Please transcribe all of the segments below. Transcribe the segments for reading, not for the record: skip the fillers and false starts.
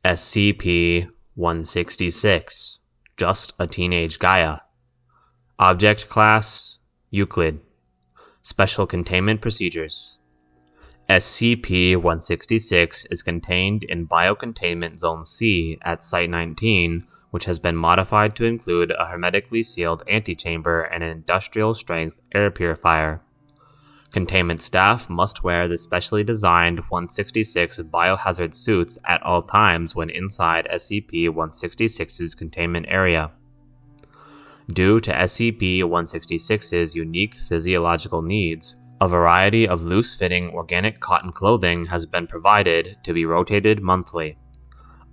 SCP-166, just a teenage Gaea. Object Class, Euclid. Special Containment Procedures. SCP-166 is contained in Biocontainment Zone C at Site-19, which has been modified to include a hermetically sealed antechamber and an industrial-strength air purifier. Containment staff must wear the specially designed 166 biohazard suits at all times when inside SCP-166's containment area. Due to SCP-166's unique physiological needs, a variety of loose-fitting organic cotton clothing has been provided to be rotated monthly.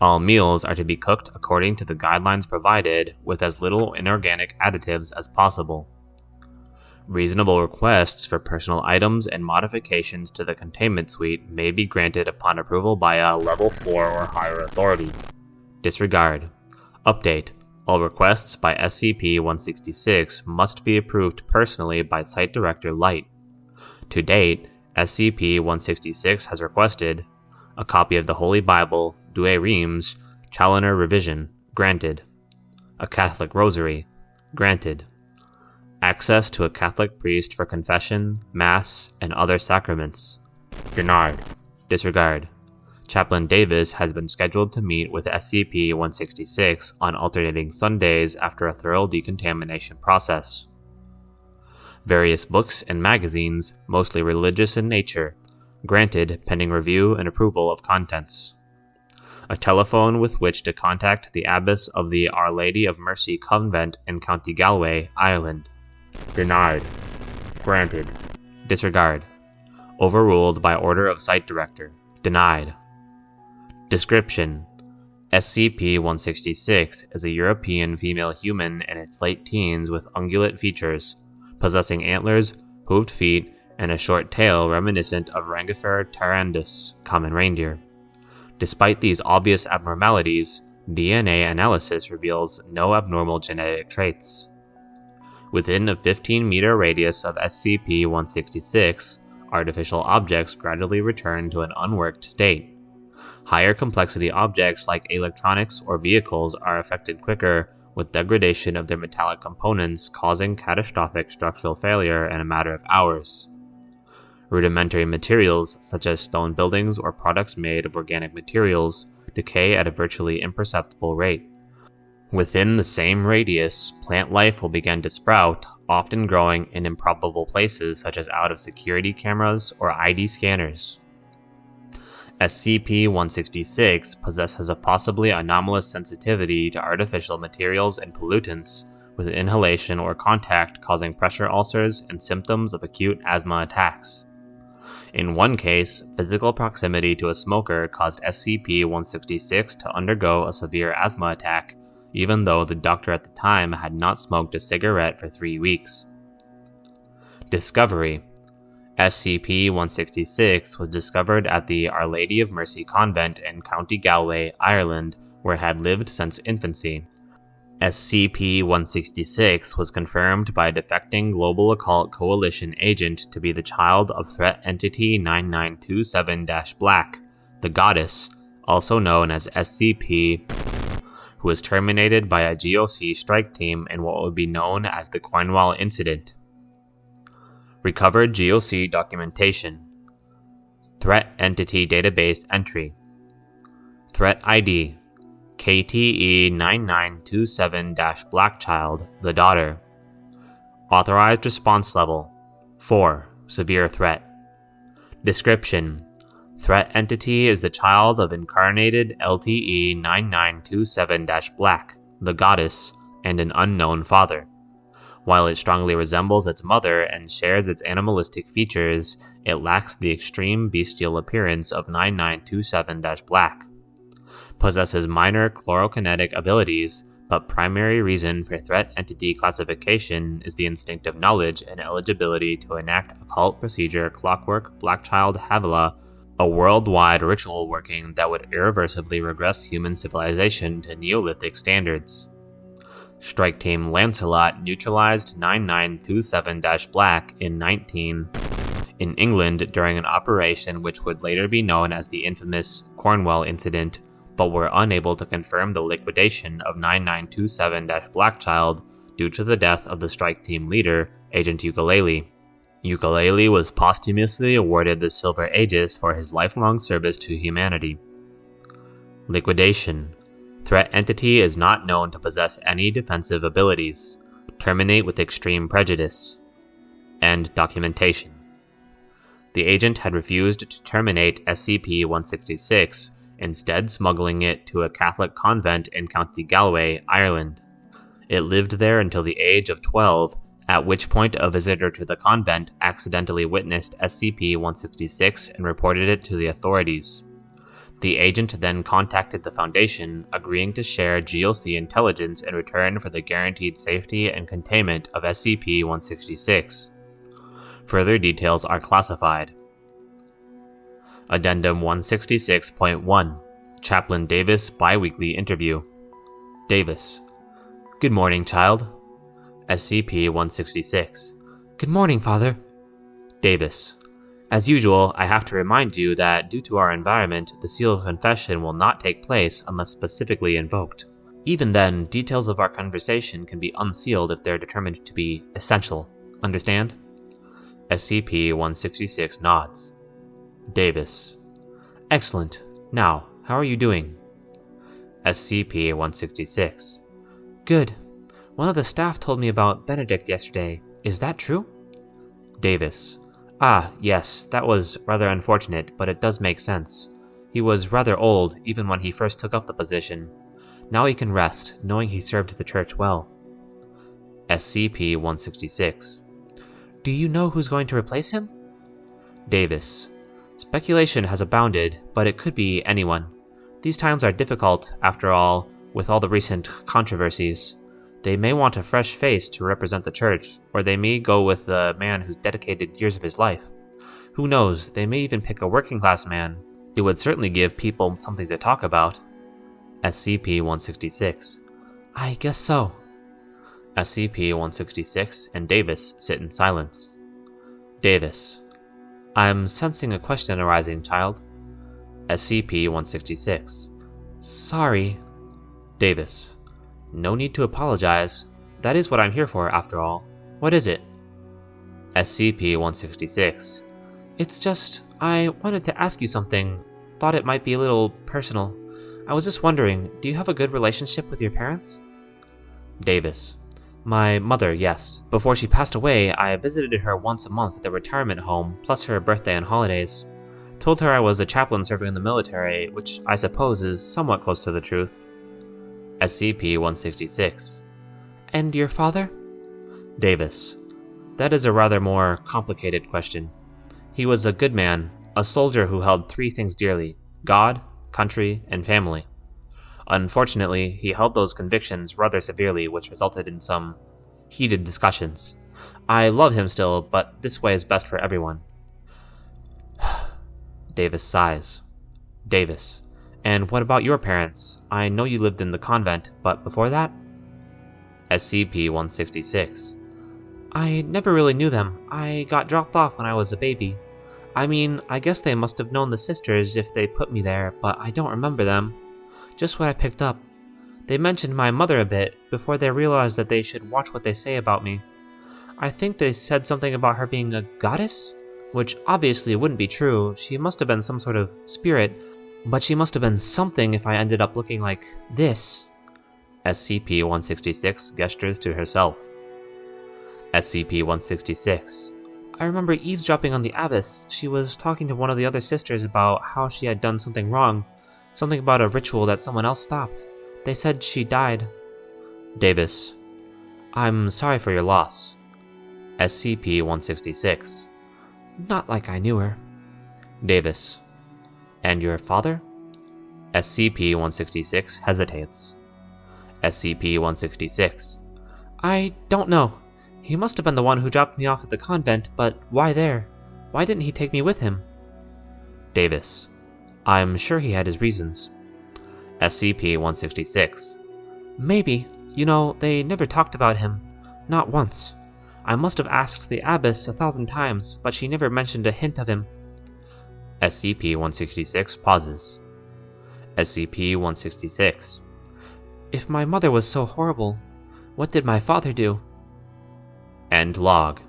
All meals are to be cooked according to the guidelines provided with as little inorganic additives as possible. Reasonable requests for personal items and modifications to the containment suite may be granted upon approval by a Level 4 or higher authority. Disregard. Update. All requests by SCP-166 must be approved personally by Site Director Light. To date, SCP-166 has requested a copy of the Holy Bible, Douay Rheims, Challoner Revision, granted. A Catholic Rosary, granted. Access to a Catholic priest for confession, Mass, and other sacraments, denied. Disregard. Chaplain Davis has been scheduled to meet with SCP-166 on alternating Sundays after a thorough decontamination process. Various books and magazines, mostly religious in nature, granted pending review and approval of contents. A telephone with which to contact the abbess of the Our Lady of Mercy Convent in County Galway, Ireland. Denied. Granted. Disregard. Overruled by order of Site Director. Denied. Description: SCP-166 is a European female human in its late teens with ungulate features, possessing antlers, hooved feet, and a short tail reminiscent of Rangifer tarandus, common reindeer. Despite these obvious abnormalities, DNA analysis reveals no abnormal genetic traits. Within a 15-meter radius of SCP-166, artificial objects gradually return to an unworked state. Higher complexity objects like electronics or vehicles are affected quicker, with degradation of their metallic components causing catastrophic structural failure in a matter of hours. Rudimentary materials, such as stone buildings or products made of organic materials, decay at a virtually imperceptible rate. Within the same radius, plant life will begin to sprout, often growing in improbable places such as out of security cameras or ID scanners. SCP-166 possesses a possibly anomalous sensitivity to artificial materials and pollutants, with inhalation or contact causing pressure ulcers and symptoms of acute asthma attacks. In one case, physical proximity to a smoker caused SCP-166 to undergo a severe asthma attack, even though the doctor at the time had not smoked a cigarette for 3 weeks. Discovery: SCP-166 was discovered at the Our Lady of Mercy Convent in County Galway, Ireland, where it had lived since infancy. SCP-166 was confirmed by a defecting Global Occult Coalition agent to be the child of Threat Entity 9927-Black, the Goddess, also known as SCP, who was terminated by a GOC strike team in what would be known as the Cornwall Incident. Recovered GOC documentation. Threat Entity Database Entry. Threat ID: KTE 9927-Blackchild, the daughter. Authorized Response Level 4, Severe Threat. Description: Threat Entity is the child of incarnated LTE 9927-Black, the Goddess, and an unknown father. While it strongly resembles its mother and shares its animalistic features, it lacks the extreme bestial appearance of 9927-Black. Possesses minor chlorokinetic abilities, but primary reason for threat entity classification is the instinctive knowledge and eligibility to enact occult procedure Clockwork Blackchild Havila, a worldwide ritual working that would irreversibly regress human civilization to Neolithic standards. Strike Team Lancelot neutralized 9927-Black in England during an operation which would later be known as the infamous Cornwall Incident, but were unable to confirm the liquidation of 9927-Blackchild due to the death of the strike team leader, Agent Ukulele. Ukulele was posthumously awarded the Silver Aegis for his lifelong service to humanity. Liquidation. Threat entity is not known to possess any defensive abilities. Terminate with extreme prejudice. End documentation. The agent had refused to terminate SCP-166, instead smuggling it to a Catholic convent in County Galway, Ireland. It lived there until the age of 12, at which point a visitor to the convent accidentally witnessed SCP-166 and reported it to the authorities. The agent then contacted the Foundation, agreeing to share GLC intelligence in return for the guaranteed safety and containment of SCP-166. Further details are classified. Addendum 166.1 Chaplain Davis Biweekly Interview. Davis: Good morning, child. SCP-166: Good morning, Father. Davis: As usual, I have to remind you that due to our environment, the seal of confession will not take place unless specifically invoked. Even then, details of our conversation can be unsealed if they're determined to be essential. Understand? SCP-166 nods. Davis: Excellent. Now, how are you doing? SCP-166: Good. One of the staff told me about Benedict yesterday. Is that true? Davis: Ah, yes, that was rather unfortunate, but it does make sense. He was rather old, even when he first took up the position. Now he can rest, knowing he served the church well. SCP-166: Do you know who's going to replace him? Davis: Speculation has abounded, but it could be anyone. These times are difficult, after all, with all the recent controversies. They may want a fresh face to represent the church, or they may go with the man who's dedicated years of his life. Who knows, they may even pick a working-class man. It would certainly give people something to talk about. SCP-166: I guess so. SCP-166 and Davis sit in silence. Davis: I'm sensing a question arising, child. SCP-166: Sorry. Davis: No need to apologize. That is what I'm here for, after all. What is it? SCP-166: It's just, I wanted to ask you something. Thought it might be a little personal. I was just wondering, do you have a good relationship with your parents? Davis: My mother, yes. Before she passed away, I visited her once a month at the retirement home, plus her birthday and holidays. Told her I was a chaplain serving in the military, which I suppose is somewhat close to the truth. SCP-166: And your father? Davis: That is a rather more complicated question. He was a good man, a soldier who held three things dearly: God, country, and family. Unfortunately, he held those convictions rather severely, which resulted in some heated discussions. I love him still, but this way is best for everyone. Davis sighs. Davis: And what about your parents? I know you lived in the convent, but before that? SCP-166: I never really knew them. I got dropped off when I was a baby. I mean, I guess they must have known the sisters if they put me there, but I don't remember them. Just what I picked up. They mentioned my mother a bit, before they realized that they should watch what they say about me. I think they said something about her being a goddess? Which obviously wouldn't be true. She must have been some sort of spirit, but she must have been something if I ended up looking like this. SCP-166 gestures to herself. SCP-166: I remember eavesdropping on the abbess. She was talking to one of the other sisters about how she had done something wrong. Something about a ritual that someone else stopped. They said she died. Davis: I'm sorry for your loss. SCP-166: Not like I knew her. Davis: And your father? SCP-166 hesitates. SCP-166: I don't know. He must have been the one who dropped me off at the convent, but why there? Why didn't he take me with him? Davis: I'm sure he had his reasons. SCP-166: Maybe. You know, they never talked about him. Not once. I must have asked the abbess 1,000 times, but she never mentioned a hint of him. SCP-166 pauses. SCP-166. If my mother was so horrible, what did my father do? End log.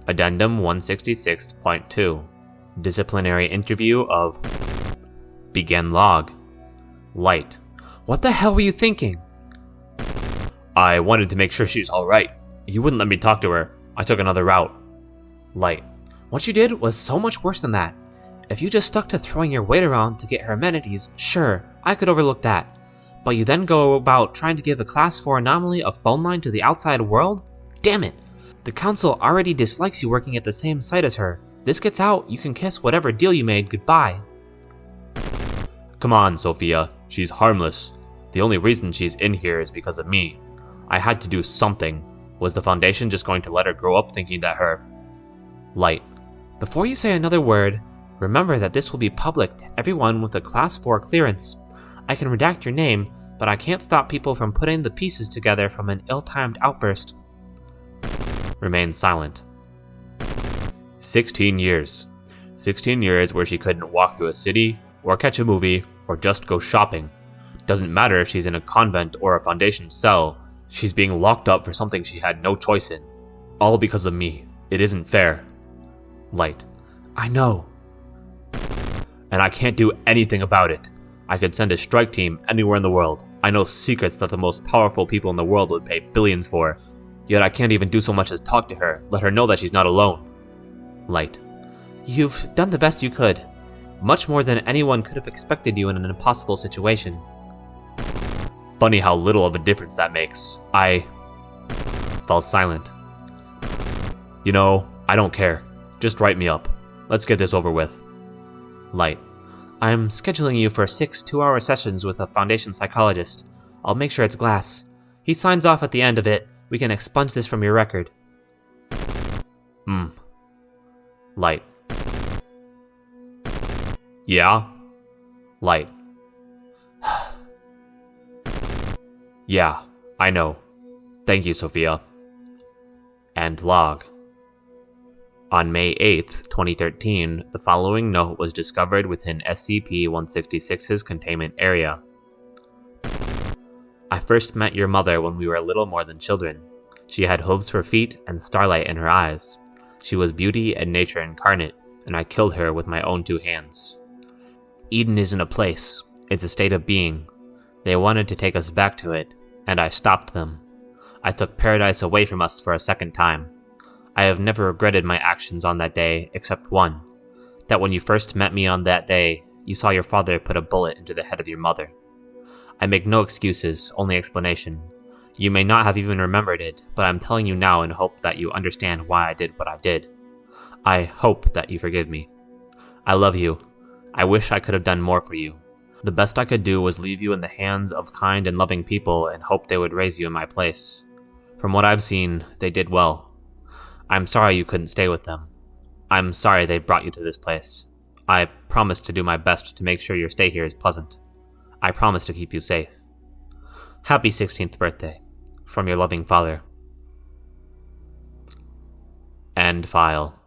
Addendum 166.2. Disciplinary interview of... Begin log. Light. What the hell were you thinking? I wanted to make sure she's alright. You wouldn't let me talk to her. I took another route. Light. What you did was so much worse than that. If you just stuck to throwing your weight around to get her amenities, sure, I could overlook that. But you then go about trying to give a Class 4 anomaly a phone line to the outside world? Damn it! The Council already dislikes you working at the same site as her. This gets out, you can kiss whatever deal you made goodbye. Come on, Sophia. She's harmless. The only reason she's in here is because of me. I had to do something. Was the Foundation just going to let her grow up thinking that her... Light. Before you say another word, remember that this will be public to everyone with a Class 4 clearance. I can redact your name, but I can't stop people from putting the pieces together from an ill-timed outburst. Remain silent. 16 years. 16 years where she couldn't walk through a city, or catch a movie, or just go shopping. Doesn't matter if she's in a convent or a Foundation cell, she's being locked up for something she had no choice in. All because of me. It isn't fair. Light. I know. And I can't do anything about it. I could send a strike team anywhere in the world. I know secrets that the most powerful people in the world would pay billions for. Yet I can't even do so much as talk to her, let her know that she's not alone. Light. You've done the best you could. Much more than anyone could have expected you in an impossible situation. Funny how little of a difference that makes. I fell silent. You know, I don't care. Just write me up. Let's get this over with. Light. I'm scheduling you for 6 2-hour sessions with a Foundation psychologist. I'll make sure it's glass. He signs off at the end of it. We can expunge this from your record. Light. Yeah? Light. Yeah, I know. Thank you, Sophia. End log. On May 8th, 2013, the following note was discovered within SCP-166's containment area. I first met your mother when we were little more than children. She had hooves for feet and starlight in her eyes. She was beauty and nature incarnate, and I killed her with my own 2 hands. Eden isn't a place, it's a state of being. They wanted to take us back to it, and I stopped them. I took paradise away from us for a second time. I have never regretted my actions on that day, except one. That when you first met me on that day, you saw your father put a bullet into the head of your mother. I make no excuses, only explanation. You may not have even remembered it, but I'm telling you now in hope that you understand why I did what I did. I hope that you forgive me. I love you. I wish I could have done more for you. The best I could do was leave you in the hands of kind and loving people and hope they would raise you in my place. From what I've seen, they did well. I'm sorry you couldn't stay with them. I'm sorry they brought you to this place. I promise to do my best to make sure your stay here is pleasant. I promise to keep you safe. Happy 16th birthday. From your loving father. End file.